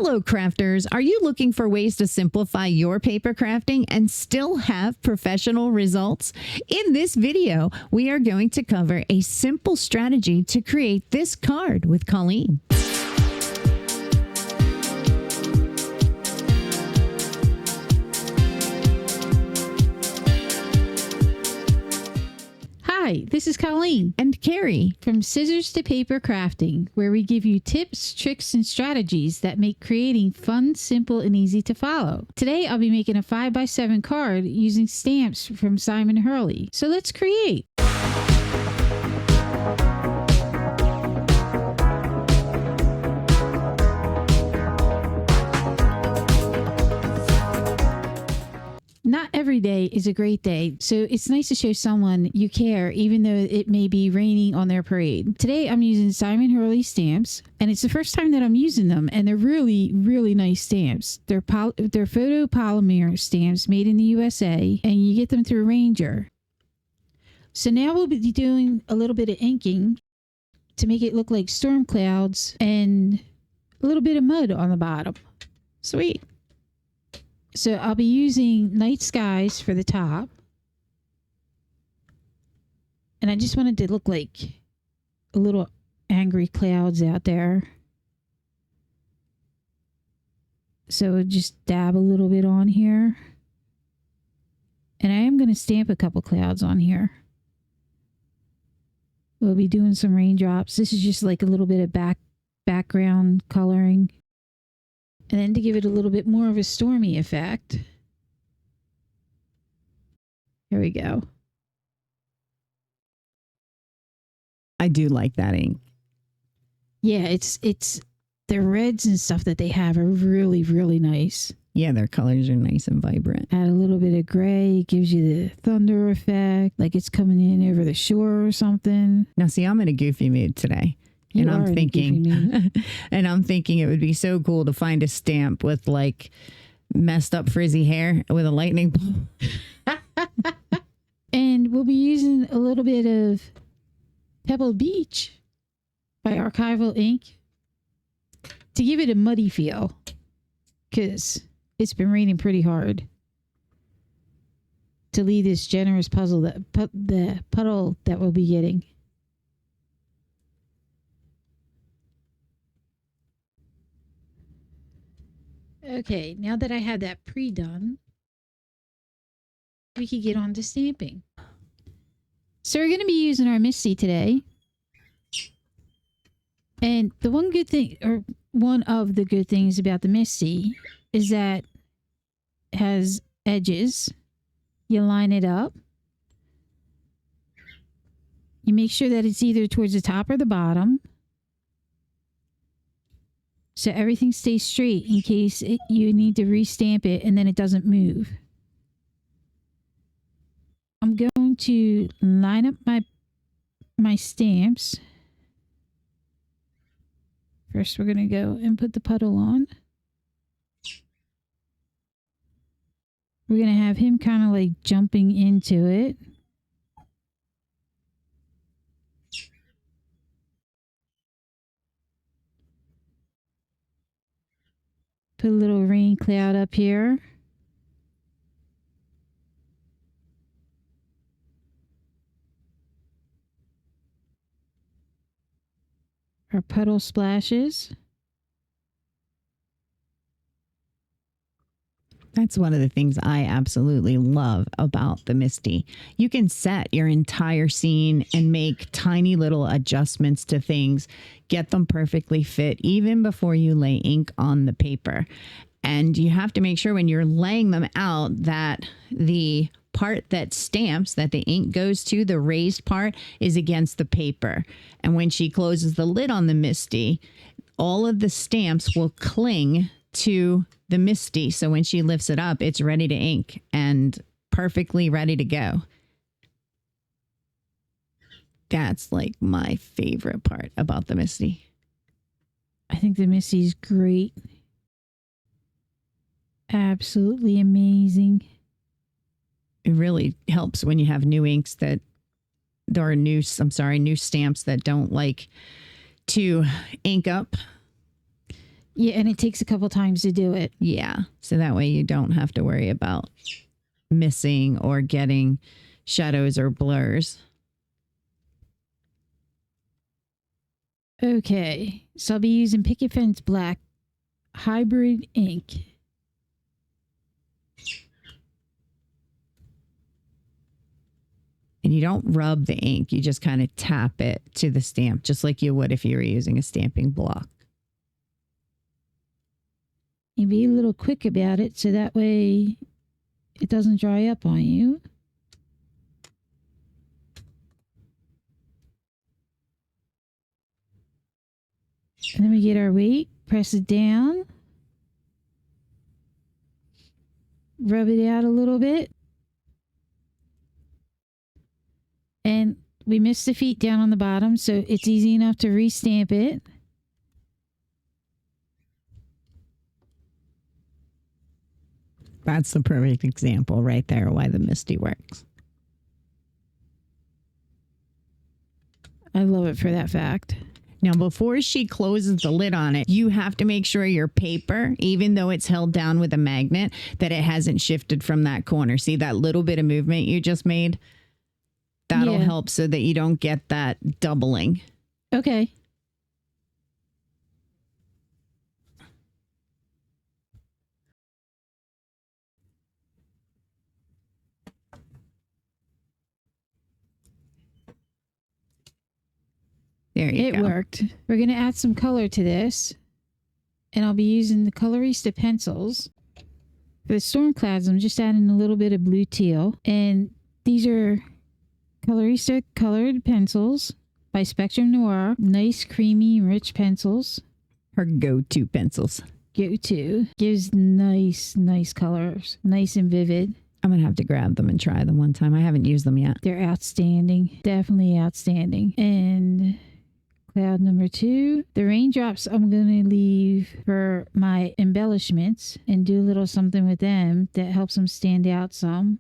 Hello, crafters. Are you looking for ways to simplify your paper crafting and still have professional results? In this video, we are going to cover a simple strategy to create this card with Colleen. Hi, this is Colleen and Carrie from Scissors to Paper Crafting, where we give you tips, tricks, and strategies that make creating fun, simple, and easy to follow. Today, I'll be making a 5x7 card using stamps from Simon Hurley. So let's create. Not every day is a great day, so it's nice to show someone you care even though it may be raining on their parade. Today I'm using Simon Hurley stamps, and it's the first time that I'm using them, and they're really, really nice stamps. They're photopolymer stamps made in the USA, and you get them through Ranger. So now we'll be doing a little bit of inking to make it look like storm clouds and a little bit of mud on the bottom. Sweet. So I'll be using night skies for the top. And I just wanted to look like a little angry clouds out there. So just dab a little bit on here. And I am going to stamp a couple clouds on here. We'll be doing some raindrops. This is just like a little bit of background coloring. And then to give it a little bit more of a stormy effect. Here we go. I do like that ink. Yeah, it's the reds and stuff that they have are really, really nice. Yeah, their colors are nice and vibrant. Add a little bit of gray. It gives you the thunder effect, like it's coming in over the shore or something. Now, see, I'm in a goofy mood today. And I'm thinking it would be so cool to find a stamp with like messed up frizzy hair with a lightning bolt. And we'll be using a little bit of Pebble Beach by Archival ink to give it a muddy feel, because it's been raining pretty hard. To leave this generous the puddle that we'll be getting. Okay, now that I have that pre-done, we can get on to stamping. So we're going to be using our Misti today. And the one of the good things about the Misti is that it has edges. You line it up. You make sure that it's either towards the top or the bottom. So everything stays straight in case you need to restamp it and then it doesn't move. I'm going to line up my stamps. First, we're going to go and put the puddle on. We're going to have him kind of like jumping into it. Put a little rain cloud up here. Our puddle splashes. That's one of the things I absolutely love about the Misti. You can set your entire scene and make tiny little adjustments to things, get them perfectly fit even before you lay ink on the paper. And you have to make sure when you're laying them out that the part that stamps, that the ink goes to, the raised part, is against the paper. And when she closes the lid on the Misti, all of the stamps will cling to the Misti, so when she lifts it up, it's ready to ink and perfectly ready to go. That's like my favorite part about the Misti. I think the Misti's great. Absolutely amazing. It really helps when you have new inks that there are new stamps that don't like to ink up. Yeah, and it takes a couple times to do it. Yeah. So that way you don't have to worry about missing or getting shadows or blurs. Okay, so I'll be using Picket Fence Black Hybrid ink. And you don't rub the ink. You just kind of tap it to the stamp, just like you would if you were using a stamping block. You be a little quick about it so that way it doesn't dry up on you. And then we get our weight, press it down, rub it out a little bit. And we missed the feet down on the bottom, so it's easy enough to restamp it. That's the perfect example right there why the Misti works. I love it for that fact. Now, before she closes the lid on it, you have to make sure your paper, even though it's held down with a magnet, that it hasn't shifted from that corner. See that little bit of movement you just made? That'll help so that you don't get that doubling. Okay. There you go. It worked. We're going to add some color to this. And I'll be using the Colorista pencils. For the storm clouds, I'm just adding a little bit of blue teal. And these are Colorista colored pencils by Spectrum Noir. Nice, creamy, rich pencils. Her go-to pencils. Go-to. Gives nice colors. Nice and vivid. I'm going to have to grab them and try them one time. I haven't used them yet. They're outstanding. Definitely outstanding. And cloud number 2. The raindrops I'm going to leave for my embellishments and do a little something with them that helps them stand out some.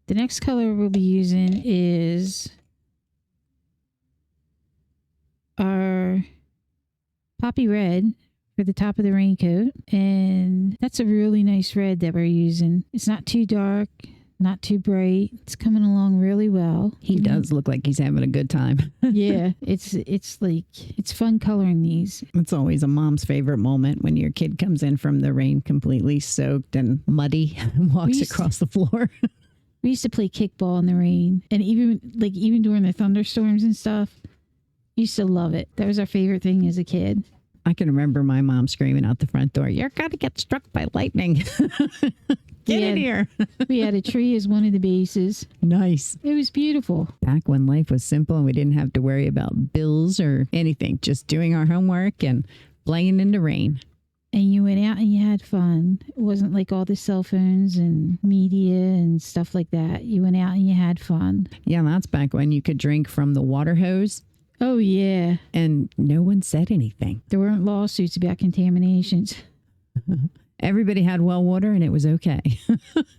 The next color we'll be using is our Poppy Red for the top of the raincoat. And that's a really nice red that we're using. It's not too dark, not too bright. It's coming along really well. He does look like he's having a good time. Yeah, it's like, it's fun coloring these. It's always a mom's favorite moment when your kid comes in from the rain completely soaked and muddy and walks across the floor. We used to play kickball in the rain, and even during the thunderstorms and stuff, used to love it. That was our favorite thing as a kid. I can remember my mom screaming out the front door, "You're going to get struck by lightning." Get in here. We had a tree as one of the bases. Nice. It was beautiful. Back when life was simple and we didn't have to worry about bills or anything, just doing our homework and playing in the rain. And you went out and you had fun. It wasn't like all the cell phones and media and stuff like that. You went out and you had fun. Yeah, that's back when you could drink from the water hose. Oh, yeah. And no one said anything. There weren't lawsuits about contaminations. Everybody had well water and it was okay.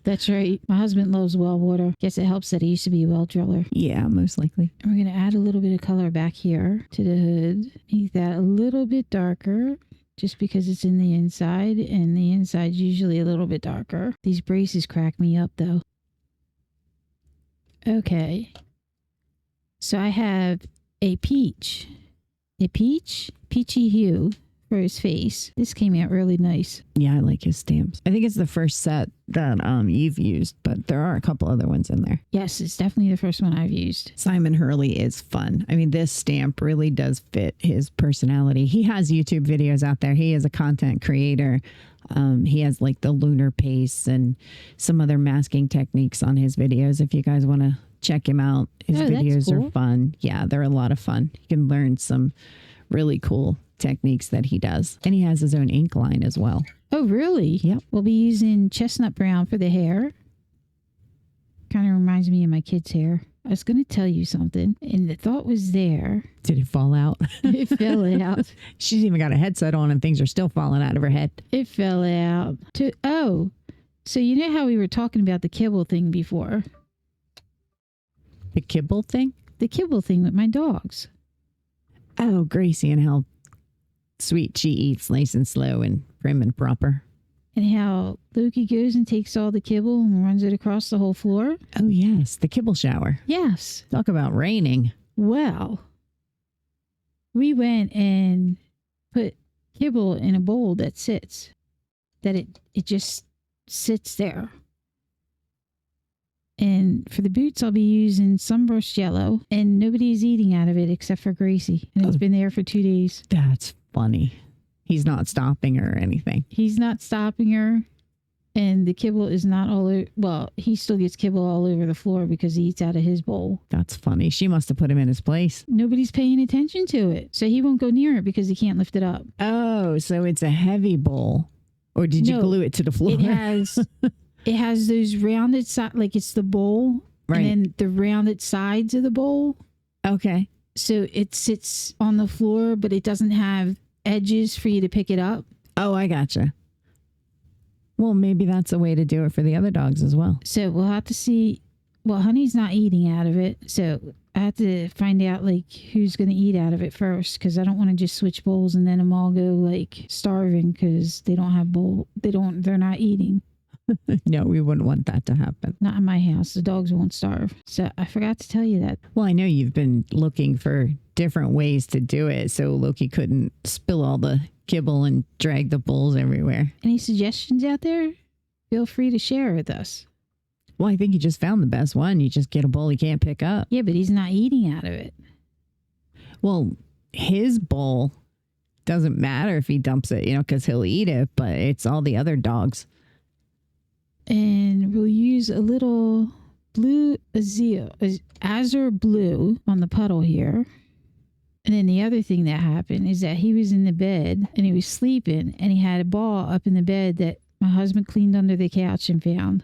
That's right. My husband loves well water. Guess it helps that he used to be a well driller. Yeah, most likely. And we're going to add a little bit of color back here to the hood. Make that a little bit darker. Just because it's in the inside, and the inside's usually a little bit darker. These braces crack me up, though. Okay. So I have a peachy hue for his face. This came out really nice. Yeah, I like his stamps. I think it's the first set that you've used, but there are a couple other ones in there. Yes, it's definitely the first one I've used. Simon Hurley is fun. I mean, this stamp really does fit his personality. He has YouTube videos out there. He is a content creator. He has like the lunar pace and some other masking techniques on his videos. If you guys want to check him out, his videos are fun. Yeah, they're a lot of fun. You can learn some really cool techniques that he does. And he has his own ink line as well. Oh, really? Yep. We'll be using chestnut brown for the hair. Kind of reminds me of my kid's hair. I was going to tell you something, and the thought was there. Did it fall out? It fell out. She's even got a headset on and things are still falling out of her head. It fell out. So you know how we were talking about the kibble thing before? The kibble thing? The kibble thing with my dogs. Oh, Gracie and how sweet she eats nice and slow and prim and proper. And how Loki goes and takes all the kibble and runs it across the whole floor. Oh, yes. The kibble shower. Yes. Talk about raining. Well, we went and put kibble in a bowl that sits. That it just sits there. And for the boots, I'll be using sunburst yellow. And nobody's eating out of it except for Gracie. And it's been there for 2 days. That's funny. He's not stopping her or anything. He's not stopping her. And the kibble is not all over. Well, he still gets kibble all over the floor because he eats out of his bowl. That's funny. She must have put him in his place. Nobody's paying attention to it. So he won't go near it because he can't lift it up. Oh, so it's a heavy bowl. Or did you glue it to the floor? It has those rounded sides, like it's the bowl. Right. And then the rounded sides of the bowl. Okay. So it sits on the floor, but it doesn't have edges for you to pick it up. Oh, I gotcha. Well, maybe that's a way to do it for the other dogs as well. So we'll have to see. Well, Honey's not eating out of it, so I have to find out like who's going to eat out of it first, because I don't want to just switch bowls and then them all go like starving because they don't have bowl. They're not eating. No, we wouldn't want that to happen. Not in my house. The dogs won't starve. So I forgot to tell you that. Well, I know you've been looking for different ways to do it so Loki couldn't spill all the kibble and drag the bowls everywhere. Any suggestions out there? Feel free to share with us. Well, I think you just found the best one. You just get a bowl he can't pick up. Yeah, but he's not eating out of it. Well, his bowl doesn't matter if he dumps it, because he'll eat it, but it's all the other dogs. And we'll use a little blue azure blue on the puddle here. And then the other thing that happened is that he was in the bed and he was sleeping and he had a ball up in the bed that my husband cleaned under the couch and found.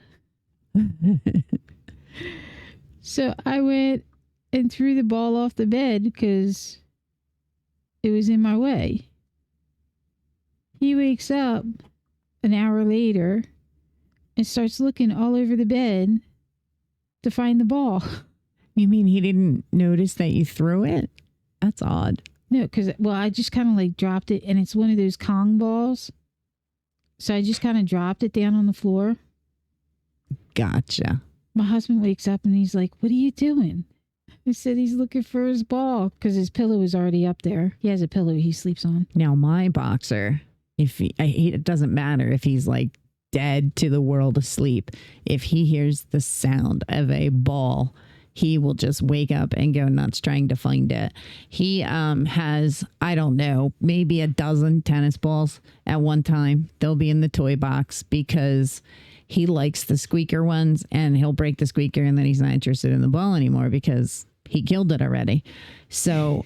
So I went and threw the ball off the bed because it was in my way. He wakes up an hour later and starts looking all over the bed to find the ball. You mean he didn't notice that you threw it? That's odd. No, because, I just kind of like dropped it, and it's one of those Kong balls. So I just kind of dropped it down on the floor. Gotcha. My husband wakes up and he's like, "What are you doing?" I said he's looking for his ball because his pillow is already up there. He has a pillow he sleeps on. Now, my boxer, it doesn't matter if he's like dead to the world asleep. If he hears the sound of a ball, he will just wake up and go nuts trying to find it. He has, I don't know, maybe a dozen tennis balls at one time. They'll be in the toy box because he likes the squeaker ones, and he'll break the squeaker and then he's not interested in the ball anymore because he killed it already. So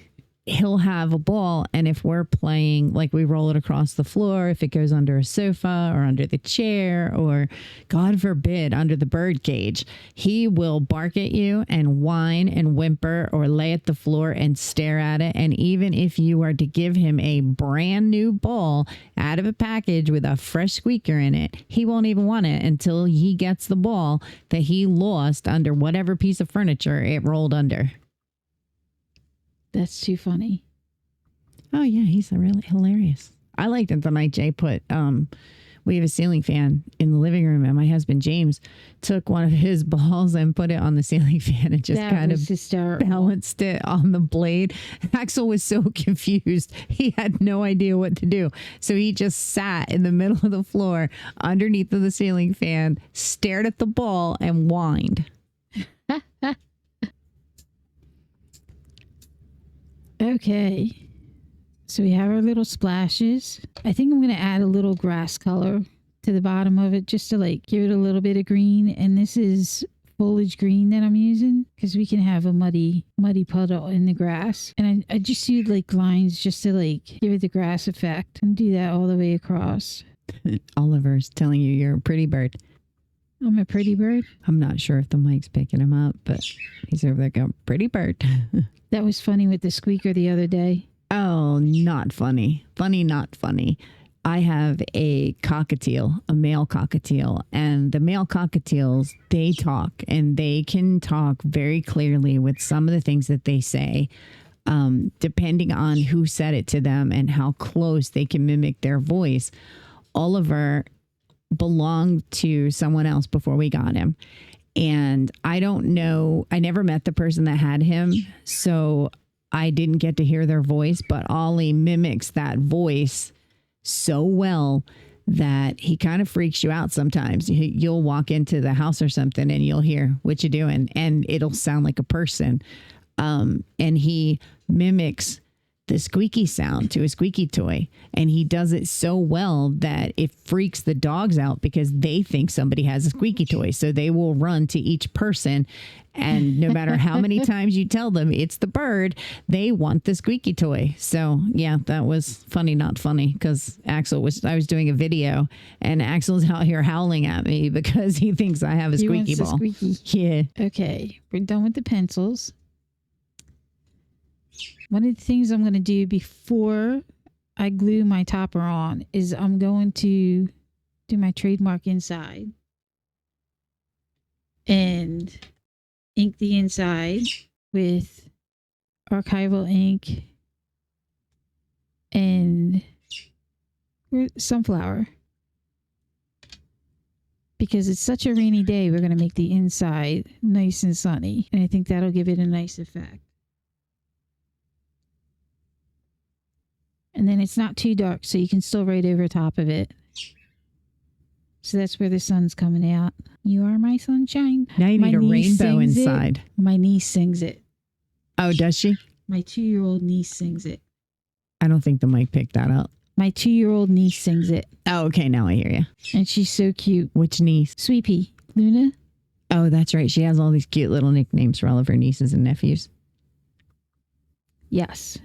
he'll have a ball, and if we're playing, like we roll it across the floor, if it goes under a sofa or under the chair or, God forbid, under the bird cage, he will bark at you and whine and whimper or lay at the floor and stare at it. And even if you are to give him a brand new ball out of a package with a fresh squeaker in it, he won't even want it until he gets the ball that he lost under whatever piece of furniture it rolled under. That's too funny. Oh, yeah, he's really hilarious. I liked it the night Jay put, we have a ceiling fan in the living room, and my husband, James, took one of his balls and put it on the ceiling fan and just kind of balanced it on the blade. Axel was so confused. He had no idea what to do. So he just sat in the middle of the floor underneath of the ceiling fan, stared at the ball, and whined. Okay, so we have our little splashes. I think I'm going to add a little grass color to the bottom of it just to like give it a little bit of green. And this is foliage green that I'm using because we can have a muddy puddle in the grass. And I just used like lines just to like give it the grass effect and do that all the way across. Oliver's telling you you're a pretty bird. I'm a pretty bird? I'm not sure if the mic's picking him up, but he's over there going, pretty bird. That was funny with the squeaker the other day. Oh, not funny. Funny, not funny. I have a cockatiel, a male cockatiel, and the male cockatiels, they talk, and they can talk very clearly with some of the things that they say. depending on who said it to them and how close they can mimic their voice. Oliver belonged to someone else before we got him. And I don't know, I never met the person that had him, so I didn't get to hear their voice, but Ollie mimics that voice so well that he kind of freaks you out sometimes. You'll walk into the house or something and you'll hear, "What you doing?" And it'll sound like a person. And he mimics the squeaky sound to a squeaky toy. And he does it so well that it freaks the dogs out because they think somebody has a squeaky toy. So they will run to each person. And no matter how many times you tell them it's the bird, they want the squeaky toy. So yeah, that was funny, not funny, because I was doing a video and Axel's out here howling at me because he thinks I have a squeaky ball. Yeah. Okay. We're done with the pencils. One of the things I'm going to do before I glue my topper on is I'm going to do my trademark inside and ink the inside with Archival ink and sunflower. Because it's such a rainy day, we're going to make the inside nice and sunny. And I think that'll give it a nice effect. And then it's not too dark, so you can still write over top of it. So that's where the sun's coming out. You are my sunshine. Now you need a rainbow inside. My niece sings it. Oh, does she? My 2-year-old niece sings it. I don't think the mic picked that up. My 2-year-old niece sings it. Oh, okay. Now I hear you. And she's so cute. Which niece? Sweet Pea. Luna. Oh, that's right. She has all these cute little nicknames for all of her nieces and nephews. Yes.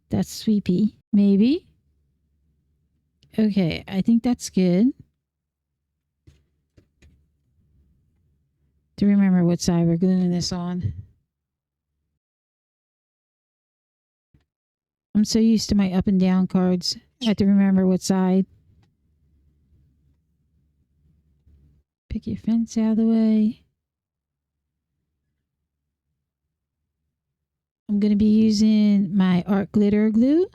That's Sweet Pea. Maybe. Okay, I think that's good. To remember what side we're gluing this on. I'm so used to my up and down cards. I have to remember what side. Pick your fence out of the way. I'm going to be using my art glitter glue.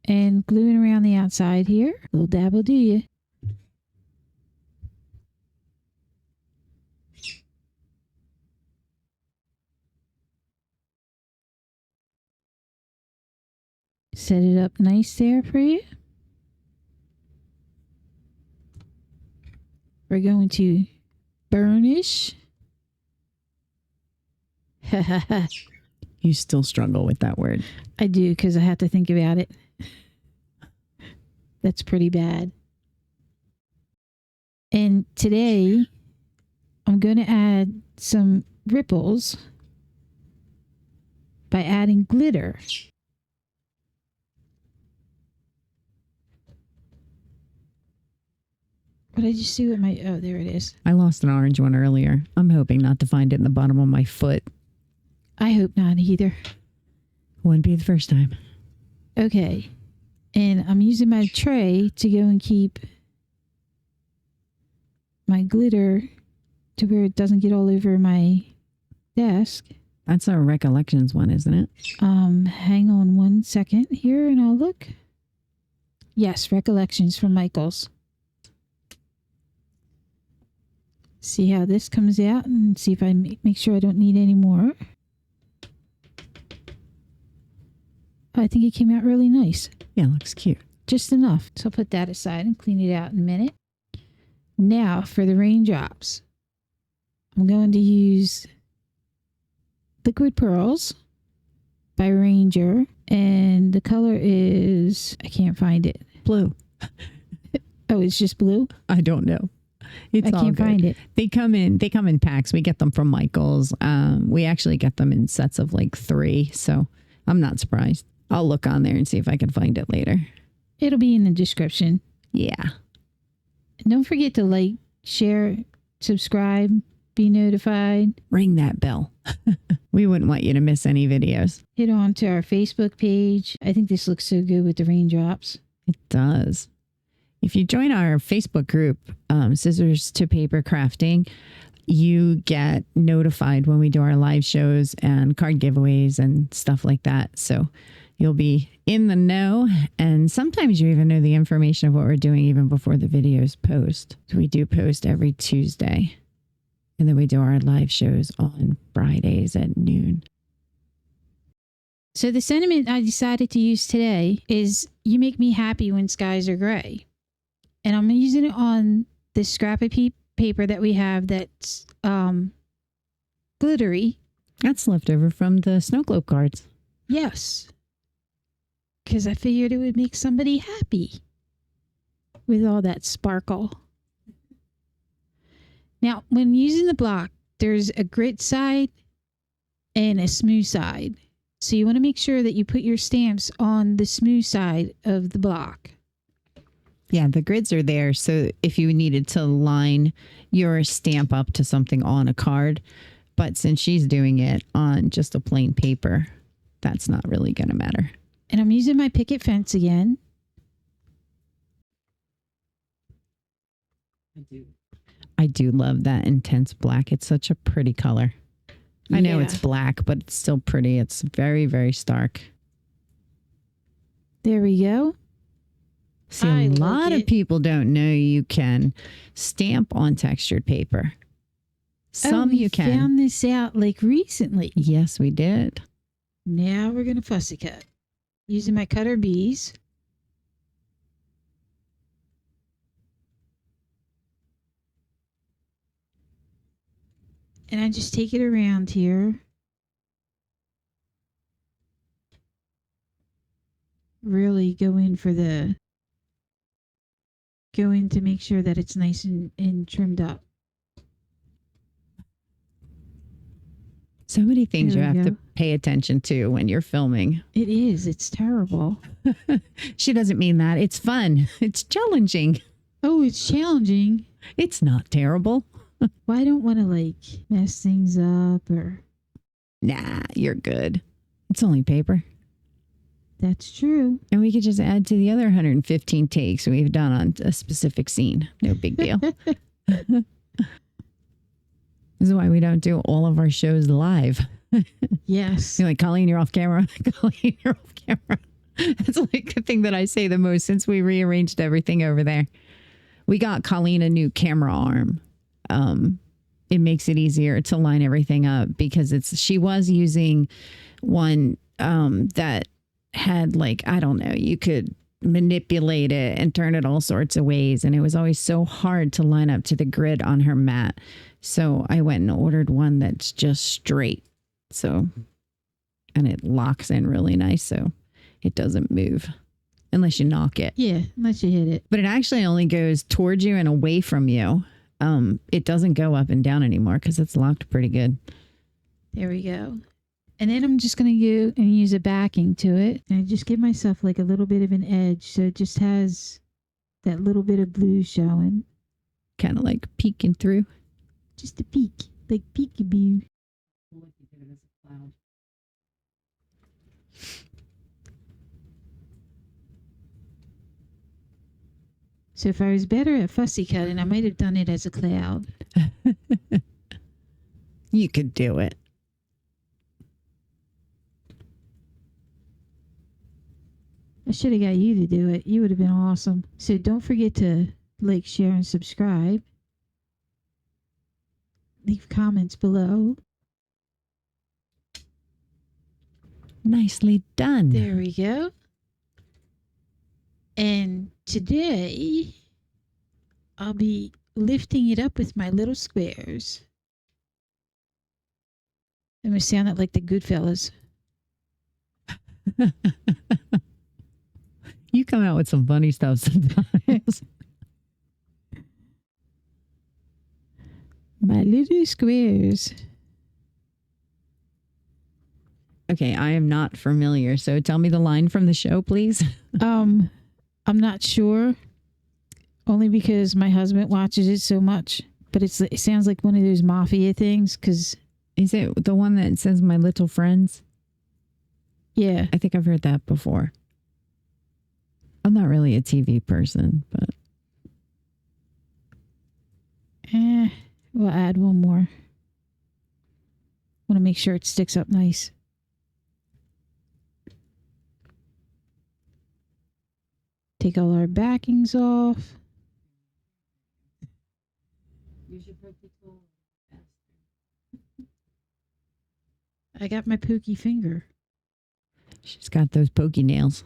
And gluing around the outside here. Little dab will do you. Set it up nice there for you. We're going to burnish. You still struggle with that word. I do, because I have to think about it. That's pretty bad. And today, I'm going to add some ripples by adding glitter. What did I just do with my... Oh, there it is. I lost an orange one earlier. I'm hoping not to find it in the bottom of my foot. I hope not either. Wouldn't be the first time. Okay. And I'm using my tray to go and keep my glitter to where it doesn't get all over my desk. That's a Recollections one, isn't it? Hang on one second here and I'll look. Yes, Recollections from Michael's. See how this comes out and see if I make sure I don't need any more. I think it came out really nice. Yeah, it looks cute. Just enough. So I'll put that aside and clean it out in a minute. Now for the raindrops. I'm going to use Liquid Pearls by Ranger. And the color is... I can't find it. Blue. Oh, it's just blue? I don't know. It's I can't find it. They come in packs. We get them from Michael's. We actually get them in sets of like 3. So I'm not surprised. I'll look on there and see if I can find it later. It'll be in the description. Yeah. And don't forget to like, share, subscribe, be notified. Ring that bell. We wouldn't want you to miss any videos. Head on to our Facebook page. I think this looks so good with the raindrops. It does. If you join our Facebook group, Scissors to Paper Crafting, you get notified when we do our live shows and card giveaways and stuff like that. So you'll be in the know. And sometimes you even know the information of what we're doing even before the videos post. So we do post every Tuesday. And then we do our live shows on Fridays at noon. So the sentiment I decided to use today is, you make me happy when skies are gray. And I'm using it on this scrap of paper that we have that's glittery. That's left over from the snow globe cards. Yes. Because I figured it would make somebody happy with all that sparkle. Now, when using the block, there's a grit side and a smooth side. So you want to make sure that you put your stamps on the smooth side of the block. Yeah, the grids are there. So if you needed to line your stamp up to something on a card, but since she's doing it on just a plain paper, that's not really going to matter. And I'm using my picket fence again. I do love that intense black. It's such a pretty color. I know it's black, but it's still pretty. It's very, very stark. There we go. See, a lot of people don't know you can stamp on textured paper. Some you can. We found this out like recently. Yes, we did. Now we're going to fussy cut. Using my cutter bees. And I just take it around here. Really go in to make sure that it's nice and trimmed up. So many things you have to pay attention to when you're filming. It is. It's terrible. She doesn't mean that. It's fun. It's challenging. Oh, it's challenging. It's not terrible. Well, I don't want to mess things up or... Nah, you're good. It's only paper. That's true. And we could just add to the other 115 takes we've done on a specific scene. No big deal. This is why we don't do all of our shows live. Yes. You're like, Colleen, you're off camera. Colleen, you're off camera. That's like the thing that I say the most since we rearranged everything over there. We got Colleen a new camera arm. It makes it easier to line everything up because she was using one that had I don't know, you could manipulate it and turn it all sorts of ways. And it was always so hard to line up to the grid on her mat. So I went and ordered one that's just straight. So, and it locks in really nice. So it doesn't move unless you knock it. Yeah, unless you hit it. But it actually only goes towards you and away from you. It doesn't go up and down anymore because it's locked pretty good. There we go. And then I'm just going to go and use a backing to it. And I just give myself a little bit of an edge. So it just has that little bit of blue showing. Kind of like peeking through. Just a peek. Like peekaboo. So if I was better at fussy cutting, I might have done it as a cloud. You could do it. I should have got you to do it. You would have been awesome. So don't forget to share, and subscribe. Leave comments below. Nicely done. There we go. And today, I'll be lifting it up with my little squares. I'm going to sound it like the Goodfellas. You come out with some funny stuff sometimes. My little squares. Okay, I am not familiar, so tell me the line from the show, please. I'm not sure, only because my husband watches it so much. But it sounds like one of those mafia things. Cause is it the one that says "My Little Friends"? Yeah, I think I've heard that before. I'm not really a TV person, but We'll add one more. Want to make sure it sticks up nice. Take all our backings off. I got my pokey finger. She's got those pokey nails.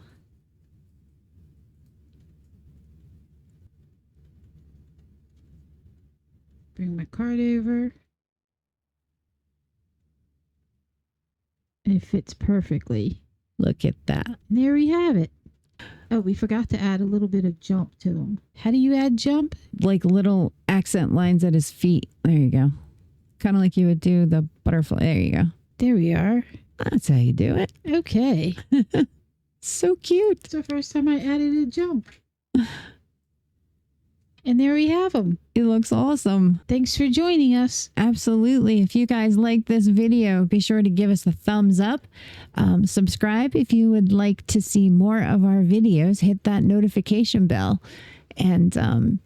Bring my card over. And it fits perfectly. Look at that. And there we have it. Oh, we forgot to add a little bit of jump to them. How do you add jump? Like little accent lines at his feet. There you go. Kind of like you would do the butterfly. There you go. There we are. That's how you do it. Okay. So cute. It's the first time I added a jump. And there we have them. It looks awesome. Thanks for joining us. Absolutely. If you guys like this video, be sure to give us a thumbs up. Subscribe if you would like to see more of our videos. Hit that notification bell. And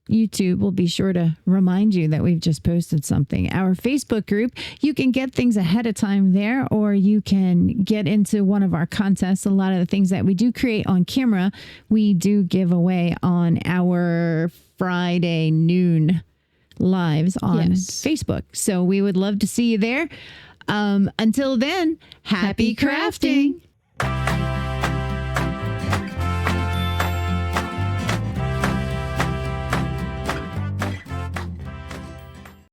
YouTube will be sure to remind you that we've just posted something. Our Facebook group, you can get things ahead of time there, or you can get into one of our contests. A lot of the things that we do create on camera, we do give away on our Friday noon lives on Facebook. So we would love to see you there. Until then, happy crafting.